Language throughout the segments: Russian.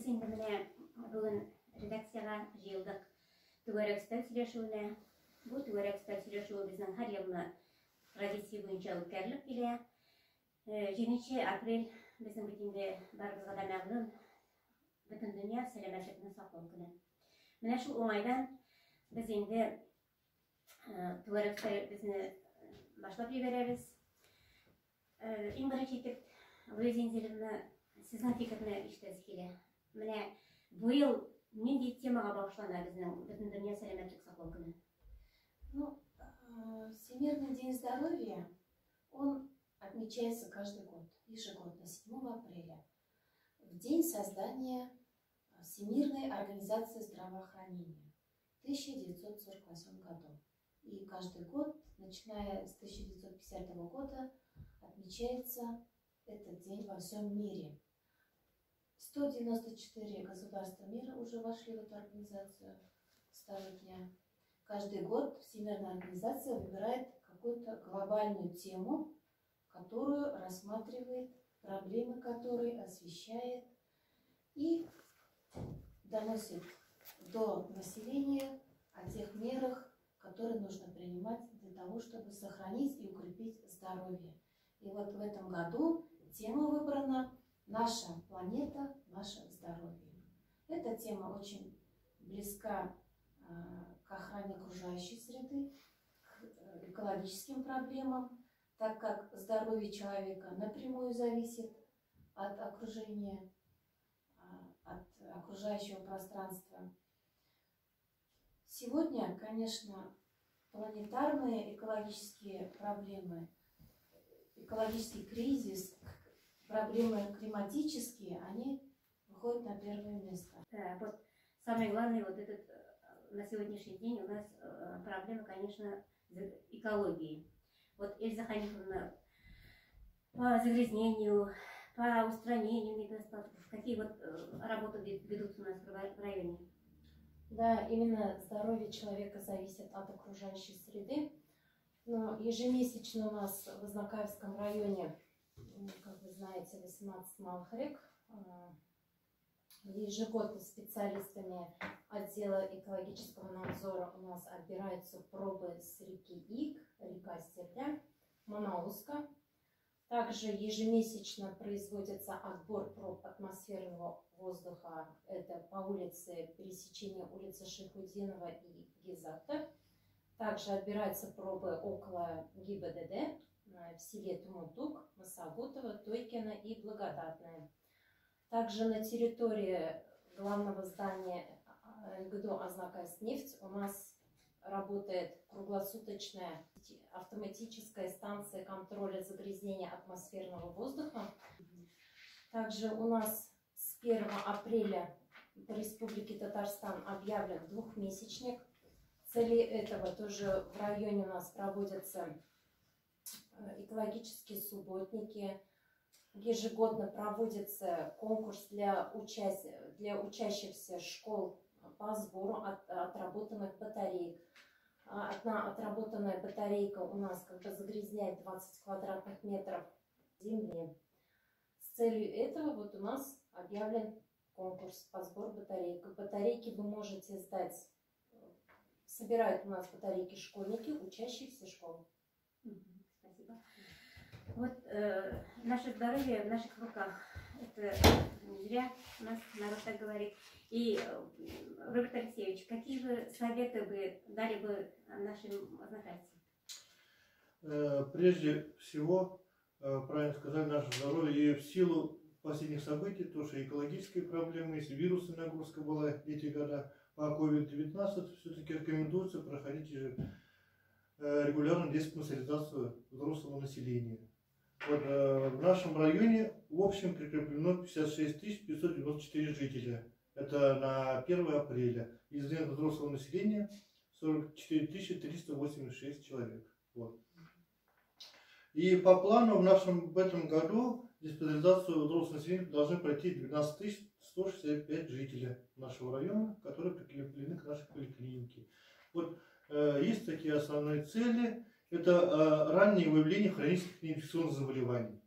енді міне бүгін редакцияға жиылдық. Түгәрәк үстәл сөйләшүенә. Бұл түгәрәк үстәл сөйләшүе безнең һәр елны традиция буенча үткәрелеп килә. 7 апрель безнең бит инде барыбызга да мәгълүм бөтен дөнья сәламәтлекне саклау көне. Менә шул уңайдан без инде түгәрәк үстәлебезне башлап җибәрәбез. Иң беренче итеп, Луиза Инзиловна, сезнең фикерне ишетәсе килә. Менә бу ел нинди темага багышлана безнең бөтен дөнья сәламәтлек саклау көне? Всемирный день здоровья, он отмечается каждый год, ежегодно, 7 апреля, в день создания Всемирной организации здравоохранения в 1948 году. И каждый год, начиная с 1950 года, отмечается этот день во всем мире. 194 государства мира уже вошли в эту организацию с того дня. Каждый год Всемирная организация выбирает какую-то глобальную тему, которую рассматривает, проблемы которой освещает и доносит до населения о тех мерах, которые нужно принимать для того, чтобы сохранить и укрепить здоровье. И вот в этом году тема выбрана «Наша планета, наше здоровье». Эта тема очень близка к охране окружающей среды, к экологическим проблемам, так как здоровье человека напрямую зависит от окружения, от окружающего пространства. Сегодня, конечно, планетарные экологические проблемы, экологический кризис, проблемы климатические, они выходят на первое место. Да, вот самое главное, вот этот на сегодняшний день у нас проблема, конечно, экологии. Вот Эльза Ханифовна, по загрязнению, по устранению недостатков, какие вот работы ведутся у нас в районе? Да, именно здоровье человека зависит от окружающей среды. Но ежемесячно у нас в Ознакаевском районе, как вы знаете, 18 малых рек, ежегодно специалистами отдела экологического надзора у нас отбираются пробы с реки Иг, река Степля, Манаузка. Также ежемесячно производится отбор проб атмосферного воздуха. Это по улице, пересечения улицы Шайхутдинова и Гизата. Также отбираются пробы около ГИБДД в селе Тумутук, Масагутово, Тойкино и Благодатное. Также на территории главного здания НГДУ «Ознакайснефть» у нас работает круглосуточная автоматическая станция контроля загрязнения атмосферного воздуха. Также у нас с 1 апреля по Республике Татарстан объявлен двухмесячник. В цели этого тоже в районе у нас проводятся экологические субботники. Ежегодно проводится конкурс для учащихся школ по сбору отработанных батареек. Одна отработанная батарейка у нас загрязняет 20 квадратных метров земли. С целью этого вот у нас объявлен конкурс по сбору батареек. Батарейки вы можете сдать. Собирают у нас батарейки школьники, учащиеся школ. Спасибо. Вот наше здоровье в наших руках. Это не зря у нас народ так говорит. И, Роберт Алексеевич, какие бы советы вы дали бы нашим ознакомцам? Прежде всего, правильно сказали, наше здоровье. И в силу последних событий, то, что экологические проблемы, если вирусная нагрузка была эти года, по COVID-19 все-таки рекомендуется проходить регулярно детскую социализацию взрослого населения. Вот, в нашем районе в общем прикреплено 56 594 жителя. Это на 1 апреля. Из взрослого населения 44 386 человек. Вот. И по плану в этом году диспансеризацию взрослого населения должны пройти 12 165 жителей нашего района, которые прикреплены к нашей поликлинике. Вот есть такие основные цели. Это раннее выявление хронических неинфекционных заболеваний,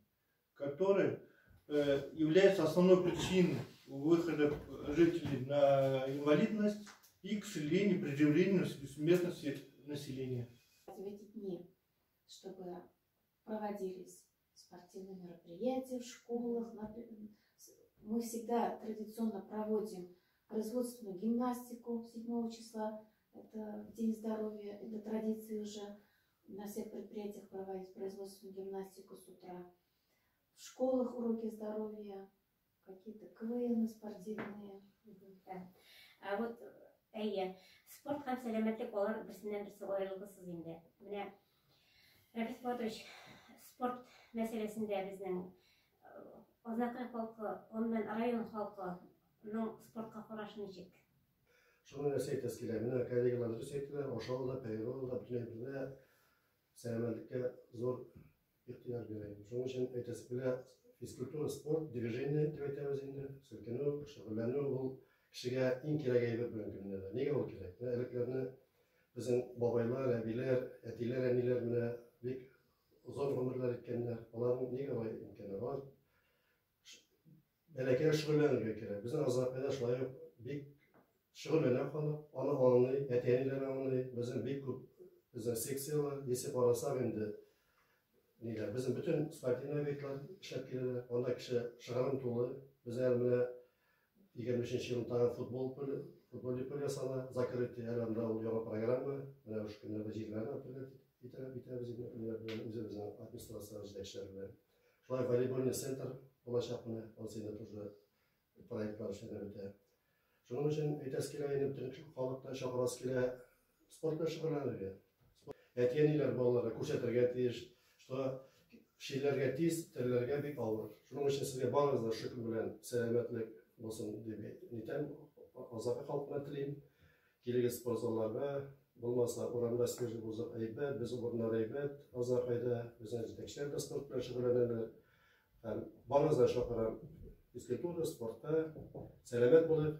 которые являются основной причиной выхода жителей на инвалидность и, к сожалению, преждевременной смертности населения. В эти дни, чтобы проводились спортивные мероприятия в школах, мы всегда традиционно проводим производственную гимнастику 7 числа, это День здоровья, это традиция уже на всех предприятиях проводить производственную гимнастику с утра. В школах уроки здоровья, какие-то КВН спортивные. Да. Вот спорт һәм сәламәтлек алар берсеннән берсе аерылгысыз инде. Менә Рафис Батырович, спорт мәсьәләсендә безнең Азнакай халкы, оннан район халкының спортка карашы ничек? Шуны нәрсә әйтәс килә. Менә коллегалар дөрес әйттеләр, Ошау да, Пәйрол да бөтенләй сәламәтлеккә зур ихтыяҗ бирә. Шуның өчен әйтәс килә, физкультура, спорт, движение дип әйтәбез инде. Селкенү, шөгыльләнү ул кешегә иң кирәк әйбер бүген көндә. Нигә ул кирәк? Элекләрне безнең бабайлар, әбиләр, әтиләр, әниләр менә бик озын гомерләр иткәннәр. Аларның нигә алай иткәннәр бар? Бәләкәй шөгыльләнергә кирәк. Безнең Азнакайда шулай ук бик шөгыльләнә халык, аны аңлый, әти-әниләр аңлый. Безнең бик күп безнең секциялар, исеп арасак инде ниләр, безнең бөтен спортивный объектлар эшләп киләләр. Анда кеше шыгрым тулы. Без әле менә 25 елның тагын футбол поле ясала, закрытый, әле анда ул яңа программа, менә ошо көннәрдә җирләрне итәбез үзебезнең администрация җитәкчеләре белән. Шулай волейбольный центр булачак менә, ансында тоже проектлар эшләнә бетә. Шуның өчен әйтәс килә, инде бөтен халыкта чакырасы килә спортта шөгыльләнергә. Әти-әниләр балаларга күрсәтергә тиеш, что шиләргә тиз, телләргә бик авыр. Шуның өчен сезгә барыгызга шу көн белән сәламәтлек булсын дип әйтәм, Азнакай халкына телим. Килегез спортзалларга, булмаса урамда свежий воздух әйбәт, без урыннар әйбәт, Азнакайда безнең җитәкчеләр дә спорт белән шөгыльләнәләр. Һәм барыгызга чакырам физкультура, спортта сәламәт булып